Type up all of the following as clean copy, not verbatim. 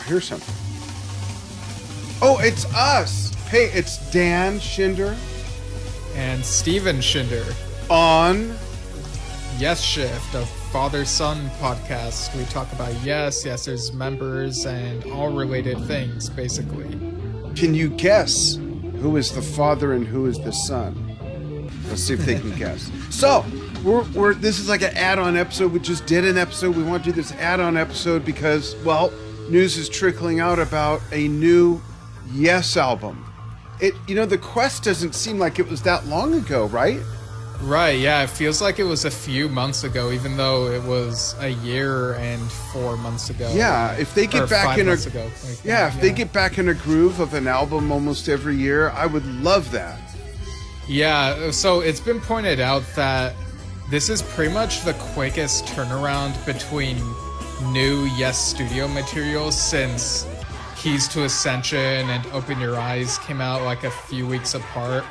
here's something. Oh, it's us. Hey, it's Dan Schinder And Steven Schinder. on Yesshift, a father-son podcast. We talk about Yes's members, and all related things, basically. Can you guess who is the father and who is the son? Let's see if they can guess. So, we're this is like an add-on episode. We just did an episode. We want to do this add-on episode because, well, news is trickling out about a new Yes album. The Quest doesn't seem like it was that long ago, right? Right, yeah, it feels like it was a few months ago, even though it was a year and 4 months ago. Yeah, if they get back in if they get back in a groove of an album almost every year, I would love that. Yeah, so it's been pointed out that this is pretty much the quickest turnaround between new Yes studio materials since Keys to Ascension and Open Your Eyes came out like a few weeks apart.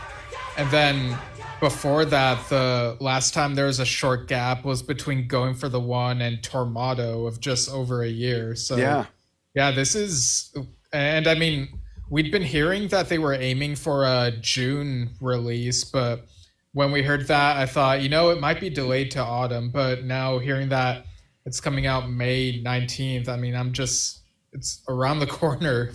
And then before that, the last time there was a short gap was between Going for the One and Tormato of just over a year. So yeah, this is, and I mean, we'd been hearing that they were aiming for a June release, but when we heard that, I thought, it might be delayed to autumn. But now hearing that it's coming out May 19th, I mean, it's around the corner,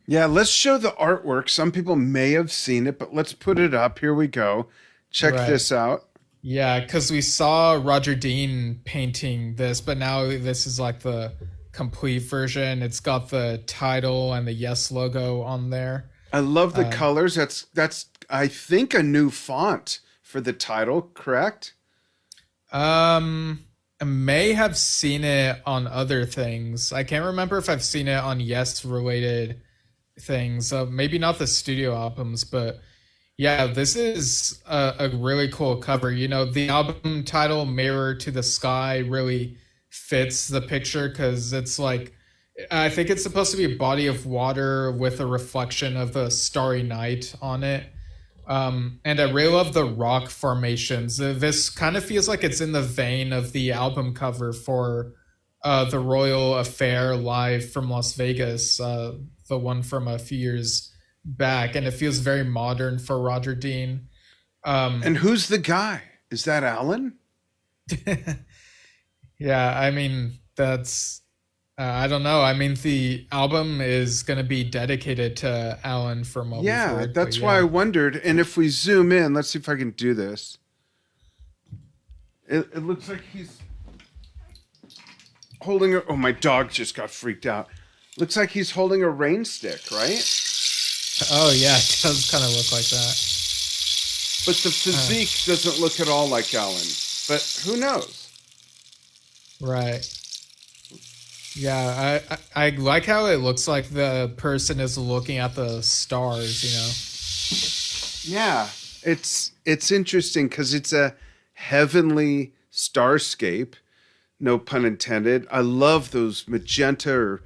Yeah, let's show the artwork. Some people may have seen it, but let's put it up. Here we go. Check this out. Yeah, because we saw Roger Dean painting this, but now this is like the complete version. It's got the title and the Yes logo on there. I love the colors. That's I think a new font for the title, correct? I may have seen it on other things. I can't remember if I've seen it on Yes related things. Maybe not the studio albums, but yeah, this is a really cool cover. The album title Mirror to the Sky really fits the picture because it's like, I think it's supposed to be a body of water with a reflection of the starry night on it. And I really love the rock formations. This kind of feels like it's in the vein of the album cover for the Royal Affair live from Las Vegas, the one from a few years back, and it feels very modern for Roger Dean. And who's the guy? Is that Alan? Yeah, I mean, that's I don't know. I mean, the album is going to be dedicated to Alan from what we've heard, that's why I wondered. And if we zoom in, let's see if I can do this. It looks like he's holding oh, my dog just got freaked out. Looks like he's holding a rain stick, right? Oh, yeah, it does kind of look like that. But the physique doesn't look at all like Alan. But who knows? Right. Yeah, I like how it looks like the person is looking at the stars, Yeah, it's interesting because it's a heavenly starscape, no pun intended. I love those magenta or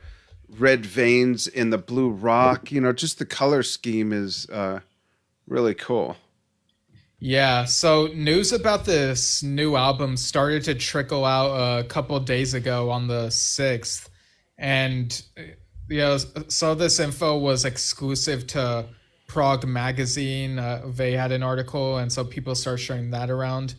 red veins in the blue rock. Just the color scheme is really cool. Yeah, so news about this new album started to trickle out a couple days ago on the 6th. And so this info was exclusive to Prog Magazine. They had an article, and so people started sharing that around.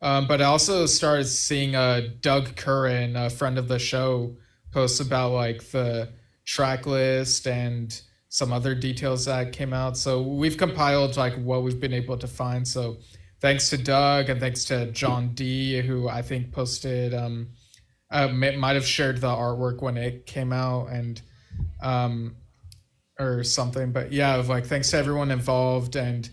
But I also started seeing Doug Curran, a friend of the show, posts about like the Tracklist and some other details that came out. So we've compiled like what we've been able to find. So thanks to Doug and thanks to John D, who I think posted, might have shared the artwork when it came out and or something. But yeah, like thanks to everyone involved. And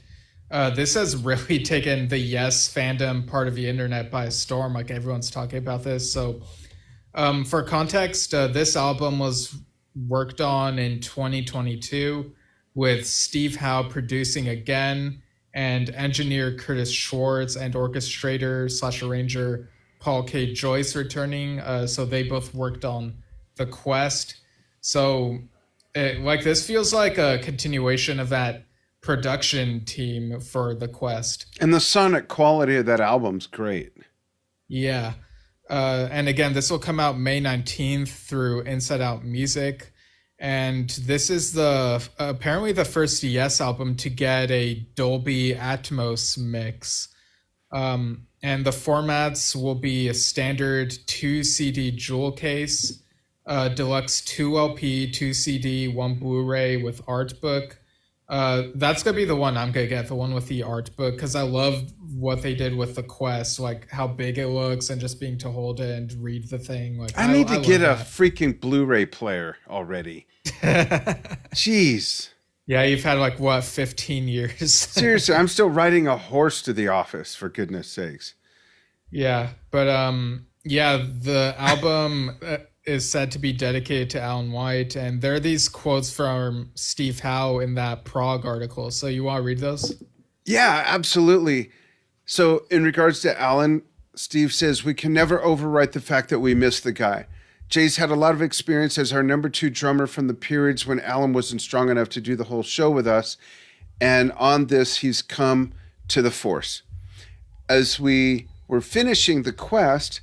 this has really taken the Yes fandom part of the internet by storm. Like everyone's talking about this. So for context, this album was worked on in 2022 with Steve Howe producing again and engineer Curtis Schwartz and orchestrator / arranger Paul K. Joyce returning. So they both worked on The Quest. So this feels like a continuation of that production team for The Quest. And the sonic quality of that album's great. Yeah. And again, this will come out May 19th through Inside Out Music. and this is the apparently the first Yes album to get a Dolby Atmos mix. And the formats will be a standard 2 CD jewel case, deluxe 2 LP, 2 CD, 1 Blu-ray with art book. That's gonna be the one I'm gonna get, the one with the art book, because I love what they did with the Quest, like how big it looks and just being to hold it and read the thing. Like I need to get a that. freaking Blu-ray player already. Jeez. Yeah, you've had like what, 15 years? Seriously, I'm still riding a horse to the office, for goodness sakes. Yeah, but yeah, the album is said to be dedicated to Alan White, and there are these quotes from Steve Howe in that Prog article. So you want to read those? Yeah, absolutely. So in regards to Alan, Steve says, we can never overwrite the fact that we miss the guy. Jay's had a lot of experience as our number 2 drummer from the periods when Alan wasn't strong enough to do the whole show with us. And on this, he's come to the force. As we were finishing the Quest,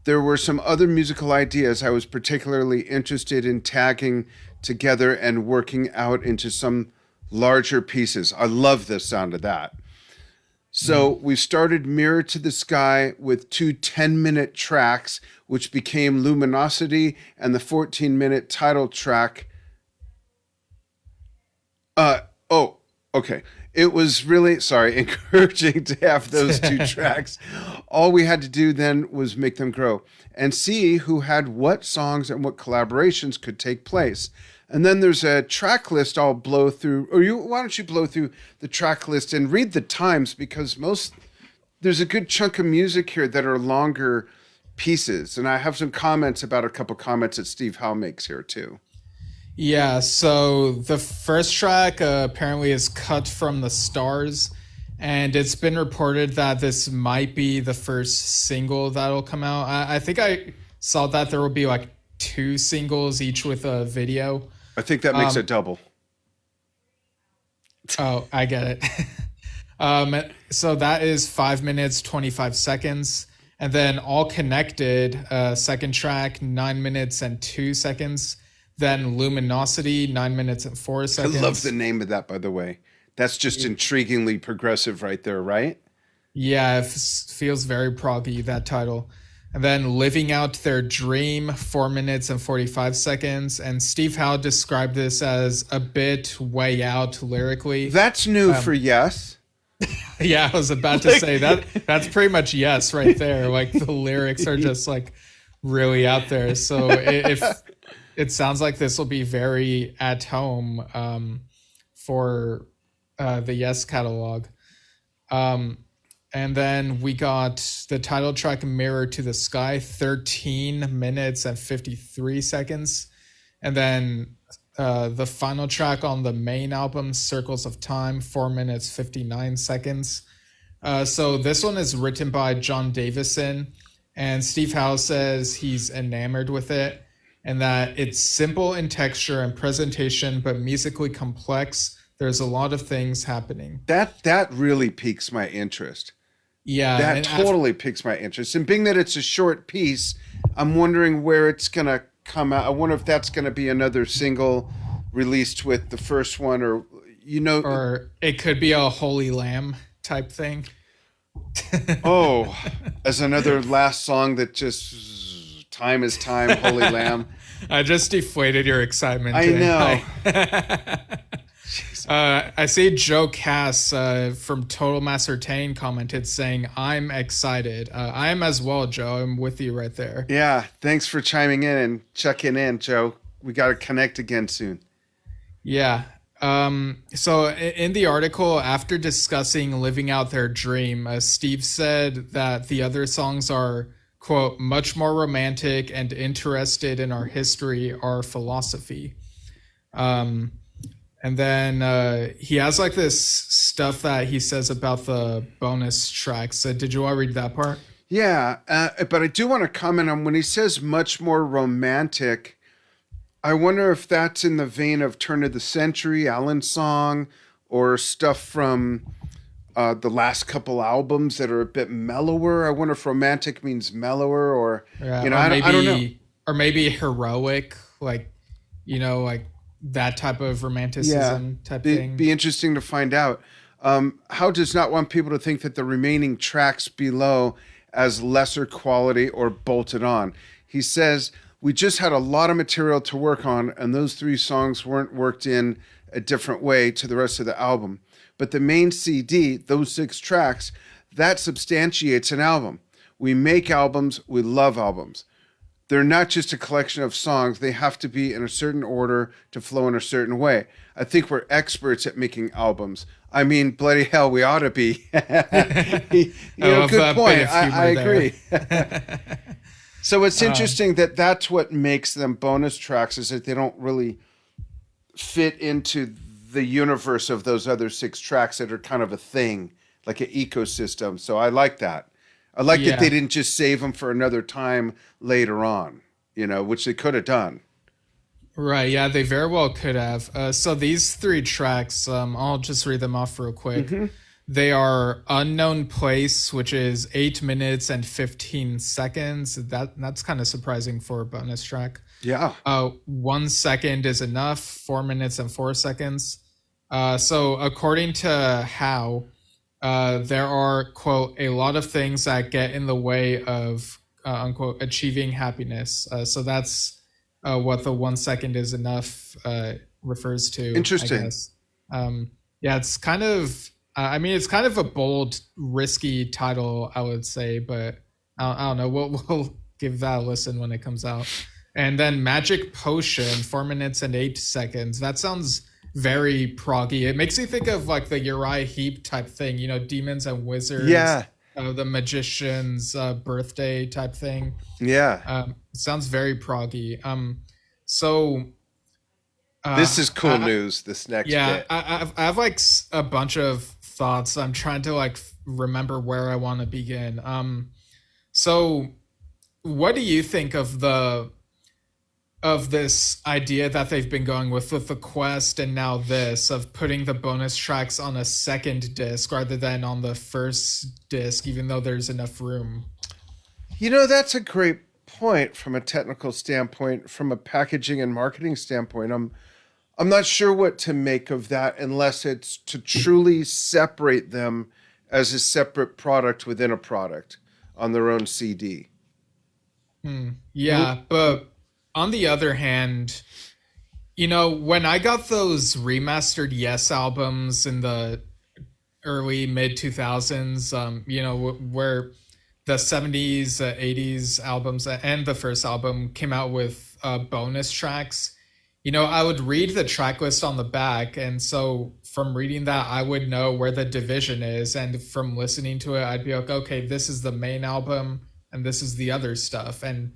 there were some other musical ideas I was particularly interested in tagging together and working out into some larger pieces. I love the sound of that. So we started Mirror to the Sky with 2 10-minute tracks, which became Luminosity, and the 14-minute title track. Okay. It was really, encouraging to have those 2 tracks. All we had to do then was make them grow and see who had what songs and what collaborations could take place. And then there's a track list I'll blow through. Why don't you blow through the track list and read the times, because there's a good chunk of music here that are longer pieces. And I have some comments about a couple comments that Steve Howe makes here too. Yeah, so the first track apparently is cut from The Stars, and it's been reported that this might be the first single that'll come out. I think I saw that there will be like 2 singles, each with a video. I think that makes a double. Oh, I get it. So that is 5 minutes, 25 seconds. And then All Connected, second track, 9 minutes and 2 seconds. Then Luminosity, 9 minutes and 4 seconds. I love the name of that, by the way. That's just intriguingly progressive right there, right? Yeah, it feels very proggy, that title. And then Living Out Their Dream, 4 minutes and 45 seconds. And Steve Howe described this as a bit way out lyrically. That's new for Yes. Yeah, I was about to say that's pretty much Yes right there. Like the lyrics are just like really out there. So if it sounds like this will be very at home for the Yes catalog. And then we got the title track Mirror to the Sky, 13 minutes and 53 seconds. And then the final track on the main album, Circles of Time, 4 minutes, 59 seconds. So this one is written by John Davison. And Steve Howe says he's enamored with it and that it's simple in texture and presentation, but musically complex. There's a lot of things happening. That really piques my interest. Yeah. That totally piques my interest. And being that it's a short piece, I'm wondering where it's going to come out. I wonder if that's going to be another single released with the first one, or, or it could be a Holy Lamb type thing. Oh, as another last song that just time is time, Holy Lamb. I just deflated your excitement. I know. I see Joe Cass from Total Macertain commented saying, I'm excited. I am as well, Joe. I'm with you right there. Yeah. Thanks for chiming in and checking in, Joe. We got to connect again soon. Yeah. So in the article, after discussing Living Out Their Dream, Steve said that the other songs are, quote, much more romantic and interested in our history, our philosophy. And then he has like this stuff that he says about the bonus tracks. So did you want to read that part? Yeah, but I do want to comment on when he says much more romantic. I wonder if that's in the vein of Turn of the Century, Alan Song, or stuff from the last couple albums that are a bit mellower. I wonder if romantic means mellower, or Yeah, I don't know. Or maybe heroic, like that type of Yeah, romanticism type thing. be interesting to find out. How does not want people to think that the remaining tracks below as lesser quality or bolted on. He says, we just had a lot of material to work on, and those 3 songs weren't worked in a different way to the rest of the album. But the main CD, those 6 tracks, that substantiates an album. We make albums, we love albums. They're not just a collection of songs. They have to be in a certain order to flow in a certain way. I think we're experts at making albums. I mean, bloody hell, we ought to be. Good point. I agree. So it's interesting that that's what makes them bonus tracks, is that they don't really fit into the universe of those other 6 tracks that are kind of a thing, like an ecosystem. So I like that. I like that they didn't just save them for another time later on, which they could have done. Right, yeah, they very well could have. So these 3 tracks, I'll just read them off real quick. Mm-hmm. They are Unknown Place, which is 8 minutes and 15 seconds. That's kind of surprising for a bonus track. Yeah. 1 second is enough, 4 minutes and 4 seconds. So according to How, there are, quote, a lot of things that get in the way of, unquote, achieving happiness. So that's what the 1 second is enough refers to. Interesting. I guess. Yeah, it's kind of, it's kind of a bold, risky title, I would say, but I don't know. We'll give that a listen when it comes out. And then Magic Potion, 4 minutes and 8 seconds. That sounds very proggy. It makes me think of like the Uriah Heep type thing, Demons and Wizards. Yeah. The Magician's birthday type thing. Yeah. It sounds very proggy. So this is cool news. This next bit. I have like a bunch of thoughts. I'm trying to like remember where I want to begin. So what do you think of this idea that they've been going with the Quest and now this, of putting the bonus tracks on a second disc rather than on the first disc, even though there's enough room? That's a great point from a technical standpoint, from a packaging and marketing standpoint. I'm not sure what to make of that unless it's to truly separate them as a separate product within a product on their own CD. Yeah, but on the other hand, when I got those remastered Yes albums in the early mid 2000s, where the 70s, 80s albums and the first album came out with bonus tracks, I would read the track list on the back. And so from reading that, I would know where the division is. And from listening to it, I'd be like, okay, this is the main album and this is the other stuff. And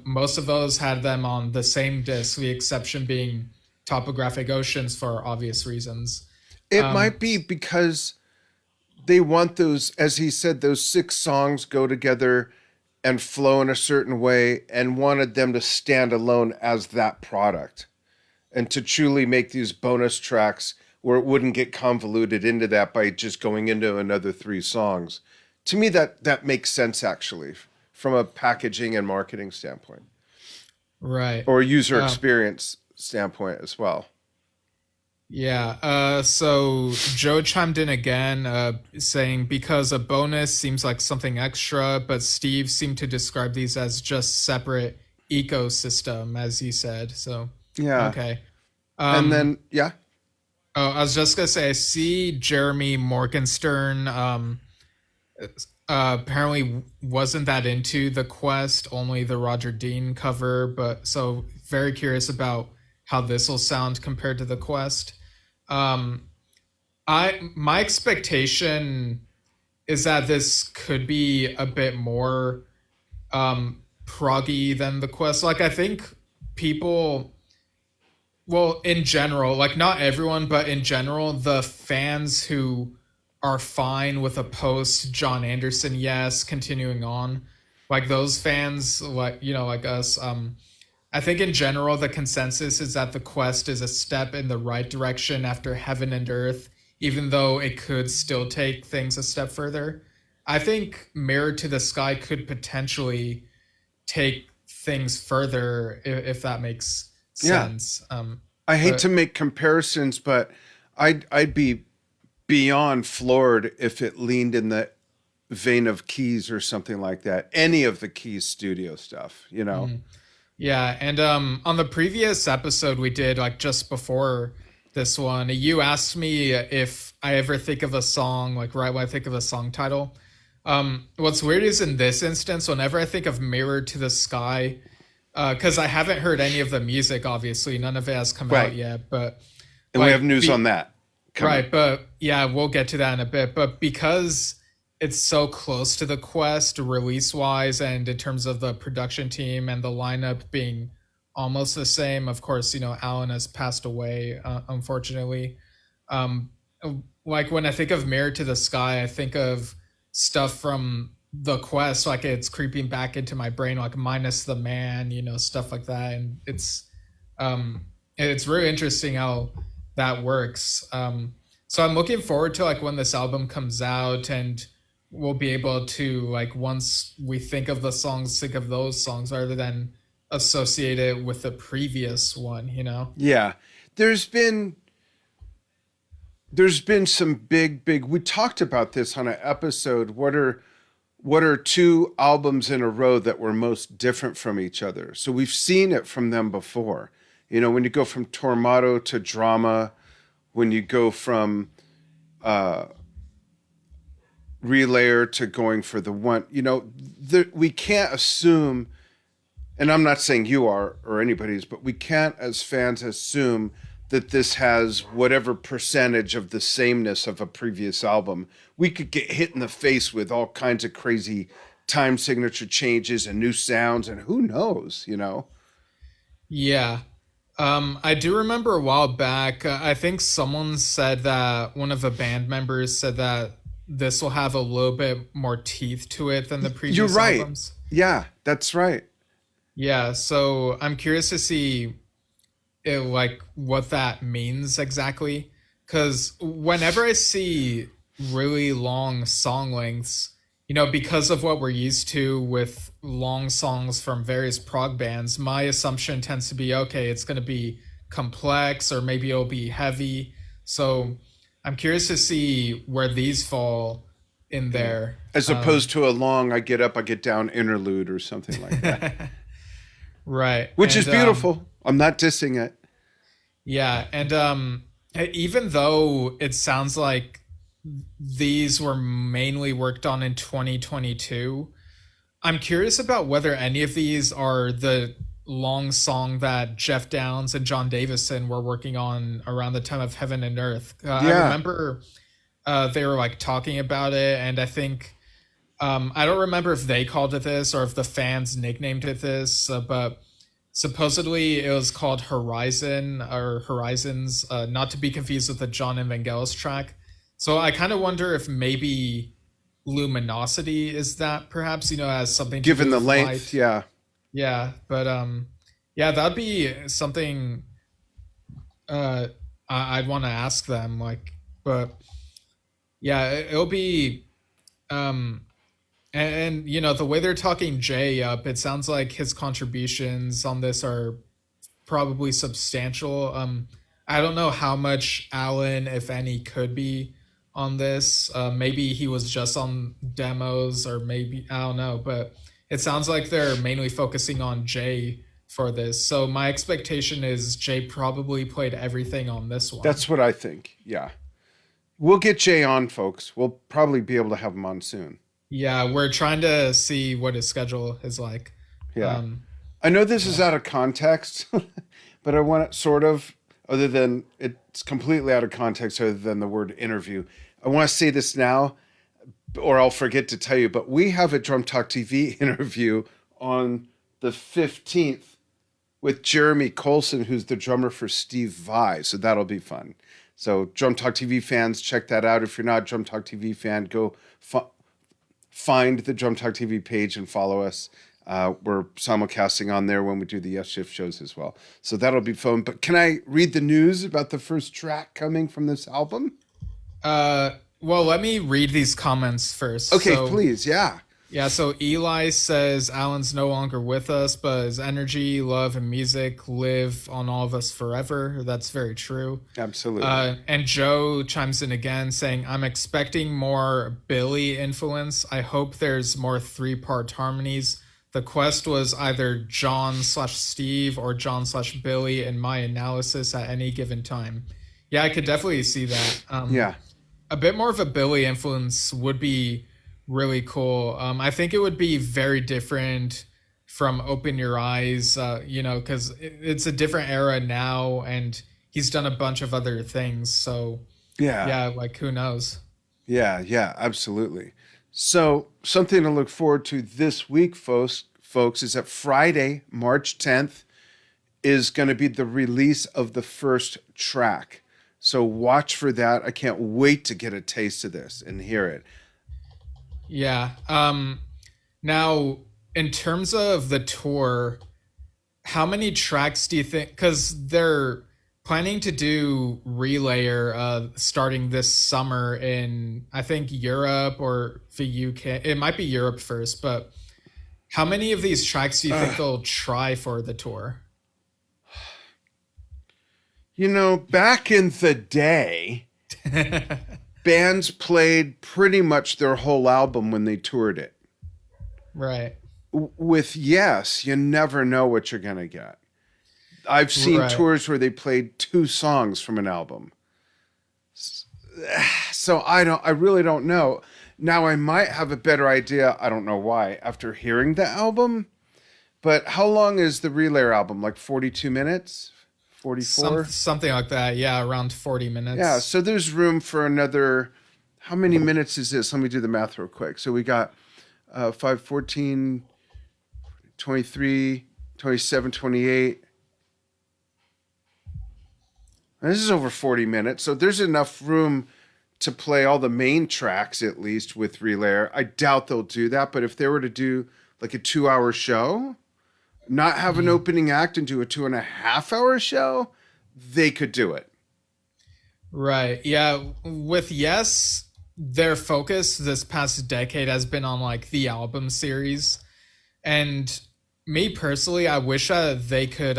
most of those had them on the same disc, the exception being Topographic Oceans for obvious reasons. It might be because they want those, as he said, those 6 songs go together and flow in a certain way, and wanted them to stand alone as that product, and to truly make these bonus tracks where it wouldn't get convoluted into that by just going into another 3 songs. To me, that makes sense, actually, from a packaging and marketing standpoint. Right. Or user experience standpoint as well. Yeah. So Joe chimed in again, saying because a bonus seems like something extra, but Steve seemed to describe these as just separate ecosystem, as he said. So yeah. Okay. And then Oh, I was just gonna say, I see Jeremy Morgenstern apparently wasn't that into the Quest, only the Roger Dean cover, but so very curious about how this will sound compared to the Quest. My expectation is that this could be a bit more proggy than the Quest. Like, I think people, well, in general, like not everyone, but in general, the fans who are fine with a post John Anderson Yes continuing on, like those fans, like like us, I think in general the consensus is that the Quest is a step in the right direction after Heaven and Earth, even though it could still take things a step further. I think Mirror to the Sky could potentially take things further, if that makes sense. I hate But to make comparisons, but I'd be beyond floored if it leaned in the vein of Keys or something like that. Any of the Keys studio stuff, you know. yeah, and on the previous episode we did, like just before this one, you asked me if I ever think of a song like right when I think of a song title. What's weird is in this instance, whenever I think of Mirror to the Sky, because I haven't heard any of the music, obviously, none of it has come Right. out yet, but And we like have news on that coming. right, but yeah, we'll get to that in a bit. But because it's so close to the Quest release wise and in terms of the production team and the lineup being almost the same, of course, Alan has passed away, unfortunately. Um, like when I think of Mirror to the Sky, I think of stuff from the Quest, like it's creeping back into my brain, like minus the man, stuff like that. And it's really interesting how that works. So I'm looking forward to like when this album comes out and we'll be able to like once we think of the songs, think of those songs rather than associate it with the previous one. Yeah. There's been some big we talked about this on an episode. What are two albums in a row that were most different from each other? So we've seen it from them before. When you go from Tormato to Drama, when you go from Relayer to going for the one, we can't assume, and I'm not saying you are or anybody's, but we can't as fans assume that this has whatever percentage of the sameness of a previous album. We could get hit in the face with all kinds of crazy time signature changes and new sounds, and who knows, Yeah. I do remember a while back, I think someone said that one of the band members said that this will have a little bit more teeth to it than the previous You're right. albums. Yeah, that's right. Yeah, so I'm curious to see like what that means exactly. Because whenever I see really long song lengths, because of what we're used to with long songs from various prog bands, my assumption tends to be, okay, it's going to be complex or maybe it'll be heavy. So I'm curious to see where these fall in there. As opposed to a long I get up, I get down interlude or something like that. Right. Which is beautiful. I'm not dissing it. Yeah. And even though it sounds like these were mainly worked on in 2022, I'm curious about whether any of these are the long song that Jeff Downes and John Davison were working on around the time of Heaven and Earth. I remember they were like talking about it, and I think I don't remember if they called it this or if the fans nicknamed it this, but supposedly it was called Horizon or Horizons, not to be confused with the John and Vangelis track. So I kind of wonder if maybe Luminosity is that perhaps, has something to given do the with length. light. Yeah, but yeah, that'd be something I'd want to ask them, like, but yeah, it'll be and the way they're talking Jay up, it sounds like his contributions on this are probably substantial. I don't know how much Alan, if any, could be on this. Maybe he was just on demos, or maybe I don't know, but it sounds like they're mainly focusing on Jay for this. So my expectation is Jay probably played everything on this one. That's what I think. Yeah. We'll get Jay on, folks. We'll probably be able to have him on soon. Yeah, we're trying to see what his schedule is like. Yeah. I know this is out of context, but I want it sort of, other than it's completely out of context, other than the word interview. I want to say this now, or I'll forget to tell you, but we have a Drum Talk TV interview on the 15th with Jeremy Colson, who's the drummer for Steve Vai. So that'll be fun. So Drum Talk TV fans, check that out. If you're not a Drum Talk TV fan, go find the Drum Talk TV page and follow us. We're simulcasting on there when we do the Yesshift shows as well. So that'll be fun. But can I read the news about the first track coming from this album? Well, let me read these comments first. Okay, So, please. Yeah. Yeah, so Eli says Alan's no longer with us, but his energy, love, and music live on all of us forever. That's very true. Absolutely. And Joe chimes in again saying, I'm expecting more Billy influence. I hope there's more three-part harmonies. The quest was either John/Steve or John/Billy in my analysis at any given time. Yeah, I could definitely see that. Yeah. A bit more of a Billy influence would be really cool. I think it would be very different from Open Your Eyes, because it's a different era now, and he's done a bunch of other things. So Yeah. yeah, like who knows? Yeah, absolutely. So something to look forward to this week, folks, is that Friday, March 10th, is going to be the release of the first track. So watch for that. I can't wait to get a taste of this and hear it. Yeah. Now, in terms of the tour, how many tracks do you think? Because they're planning to do Relayer starting this summer in, I think, Europe or the UK. It might be Europe first, but how many of these tracks do you think they'll try for the tour? Back in the day, bands played pretty much their whole album when they toured it. Right. With Yes, you never know what you're going to get. I've seen tours where they played 2 songs from an album. So I really don't know. Now I might have a better idea, I don't know why, after hearing the album. But how long is the Relayer album? Like 42 minutes? 44? Something like that. Yeah, around 40 minutes. Yeah, so there's room for another. How many minutes is this? Let me do the math real quick. So we got 5, 14, 23, 27, 28. This is over 40 minutes. So there's enough room to play all the main tracks, at least, with Relayer. I doubt they'll do that. But if they were to do like a 2-hour show, not have an opening act and do a 2.5-hour show, they could do it. Right. Yeah. With Yes, their focus this past decade has been on like the album series. And me personally, I wish they could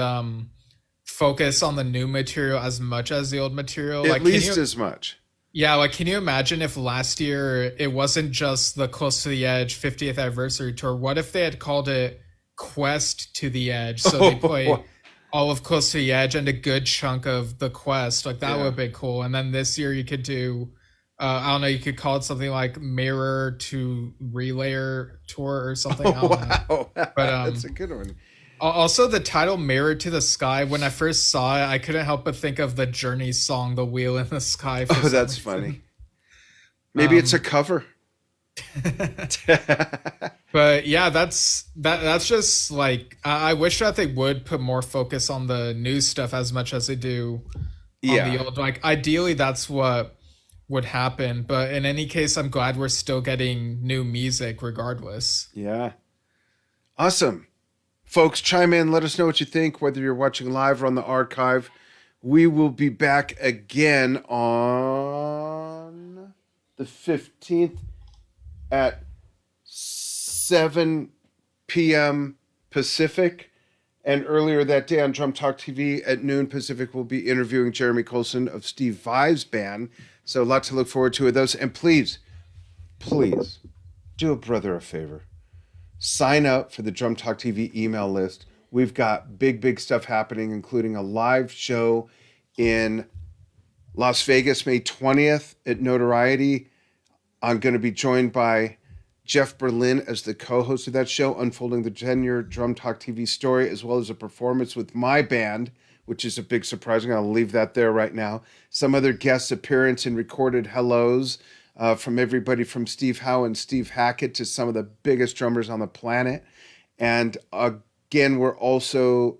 focus on the new material as much as the old material. At least as much. Yeah, like can you imagine if last year it wasn't just the Close to the Edge 50th anniversary tour? What if they had called it Quest to the Edge? So they play all of Close to the Edge and a good chunk of the Quest. Like that would have been cool. And then this year you could do, I don't know, you could call it something like Mirror to Relayer Tour or something. I don't know. But that's a good one. Also, the title Mirror to the Sky, when I first saw it, I couldn't help but think of the Journey song, The Wheel in the Sky. Oh, that's funny. Maybe it's a cover. But yeah, that's just like, I wish that they would put more focus on the new stuff as much as they do on the old. Like, ideally, that's what would happen. But in any case, I'm glad we're still getting new music regardless. Yeah. Awesome. Folks, chime in. Let us know what you think, whether you're watching live or on the archive. We will be back again on the 15th at 7 p.m. Pacific. And earlier that day on Drum Talk TV at noon Pacific, we'll be interviewing Jeremy Colson of Steve Vai's band. So a lot to look forward to with those. And please do a brother a favor. Sign up for the Drum Talk TV email list. We've got big stuff happening, including a live show in Las Vegas, May 20th at Notoriety. I'm going to be joined by Jeff Berlin as the co-host of that show, unfolding the 10-year Drum Talk TV story, as well as a performance with my band, which is a big surprise. I'm going to leave that there right now. Some other guest appearance and recorded hellos. From everybody from Steve Howe and Steve Hackett to some of the biggest drummers on the planet. And again, we're also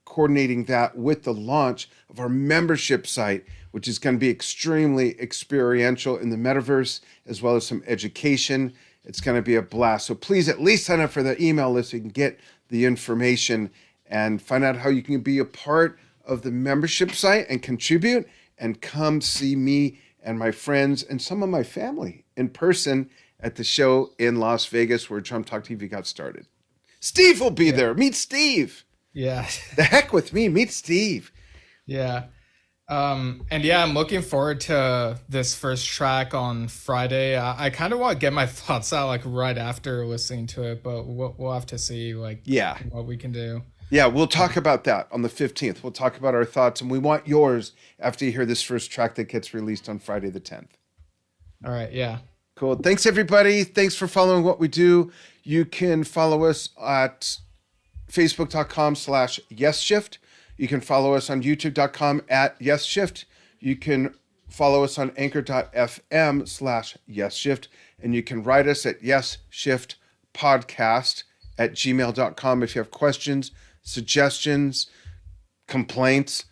coordinating that with the launch of our membership site, which is going to be extremely experiential in the metaverse, as well as some education. It's going to be a blast. So please at least sign up for the email list so you can get the information and find out how you can be a part of the membership site and contribute and come see me and my friends and some of my family in person at the show in Las Vegas where Trump Talk TV got started. Steve will be there. Meet Steve. Yeah. The heck with me. Meet Steve. Yeah. And yeah, I'm looking forward to this first track on Friday. I kind of want to get my thoughts out like right after listening to it, but we'll have to see like what we can do. Yeah, we'll talk about that on the 15th. We'll talk about our thoughts, and we want yours after you hear this first track that gets released on Friday the 10th. All right, yeah. Cool. Thanks, everybody. Thanks for following what we do. You can follow us at facebook.com/Yesshift. You can follow us on youtube.com @Yesshift. You can follow us on anchor.fm/Yesshift. And you can write us at yesshiftpodcast@gmail.com if you have questions, suggestions, complaints.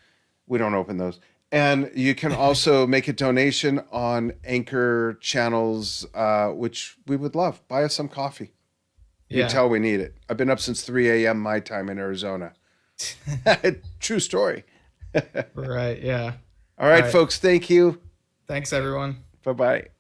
We don't open those. And you can also make a donation on Anchor channels, which we would love. Buy us some coffee. You can tell we need it. I've been up since 3 a.m. my time in Arizona. True story. Right, yeah. All right, folks. Thank you. Thanks, everyone. Bye-bye.